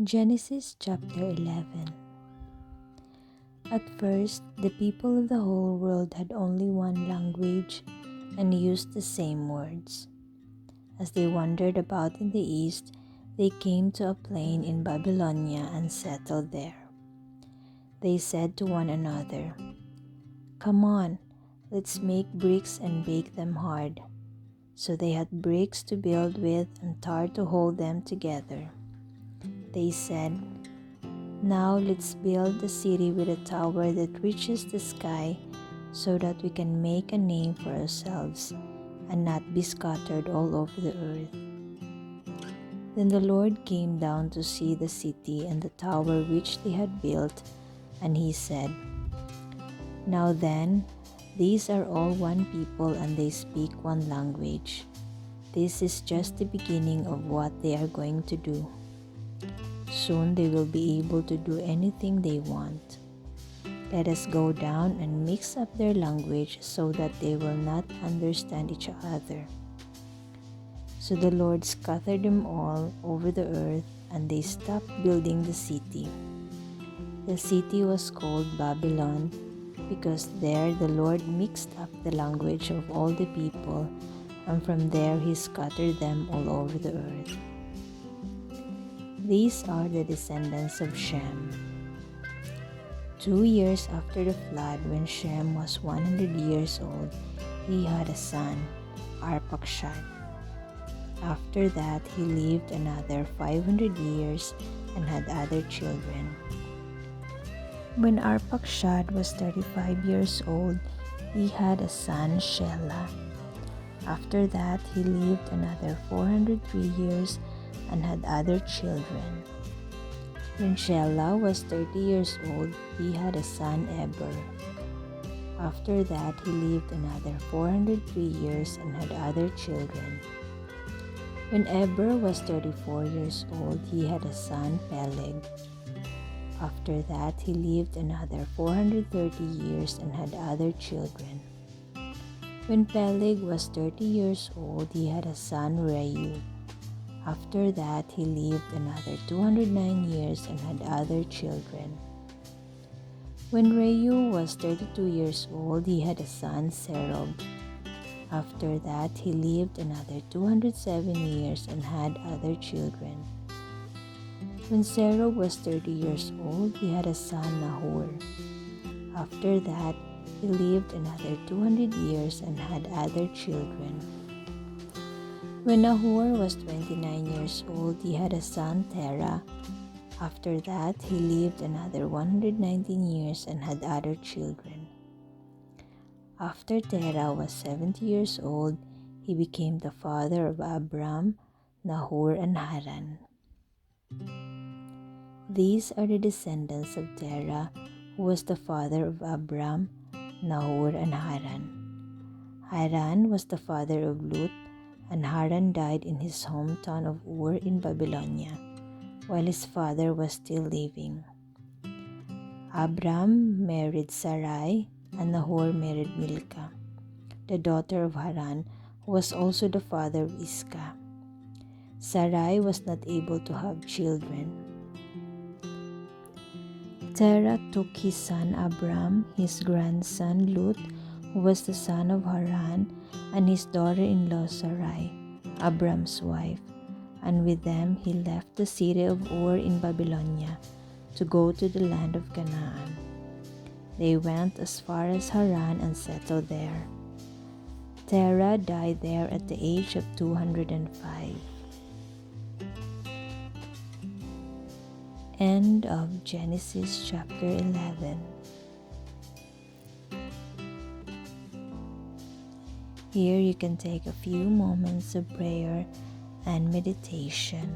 Genesis chapter 11. At first, the people of the whole world had only one language and used the same words. As they wandered about in the east, they came to a plain in Babylonia and settled there. They said to one another, "Come on, let's make bricks and bake them hard." So they had bricks to build with and tar to hold them together. They said, "Now let's build a city with a tower that reaches the sky so that we can make a name for ourselves and not be scattered all over the earth." Then the Lord came down to see the city and the tower which they had built, and he said, "Now then, these are all one people and they speak one language. This is just the beginning of what they are going to do. Soon they will be able to do anything they want. Let us go down and mix up their language so that they will not understand each other." So the Lord scattered them all over the earth, and they stopped building the city. The city was called Babylon because there the Lord mixed up the language of all the people, and from there he scattered them all over the earth. These are the descendants of Shem. 2 years after the flood, when Shem was 100 years old, he had a son, Arpachshad. After that, he lived another 500 years and had other children. When Arpachshad was 35 years old, he had a son, Shelah. After that, he lived another 403 years and had other children. When Shelah was 30 years old, he had a son, Eber. After that, he lived another 403 years and had other children. When Eber was 34 years old, he had a son, Peleg. After that, he lived another 430 years and had other children. When Peleg was 30 years old, he had a son, Reu. After that, he lived another 209 years and had other children. When Reu was 32 years old, he had a son, Serug. After that, he lived another 207 years and had other children. When Serug was 30 years old, he had a son, Nahor. After that, he lived another 200 years and had other children. When Nahor was 29 years old, he had a son, Terah. After that, he lived another 119 years and had other children. After Terah was 70 years old, he became the father of Abram, Nahor, and Haran. These are the descendants of Terah, who was the father of Abram, Nahor, and Haran. Haran was the father of Lut, and Haran died in his hometown of Ur in Babylonia, while his father was still living. Abram married Sarai, and Nahor married Milcah, the daughter of Haran, who was also the father of Iscah. Sarai was not able to have children. Terah took his son Abram, his grandson Lut, who was the son of Haran, and his daughter-in-law Sarai, Abram's wife, and with them he left the city of Ur in Babylonia to go to the land of Canaan. They went as far as Haran and settled there. Terah died there at the age of 205. End of Genesis chapter 11. Here you can take a few moments of prayer and meditation.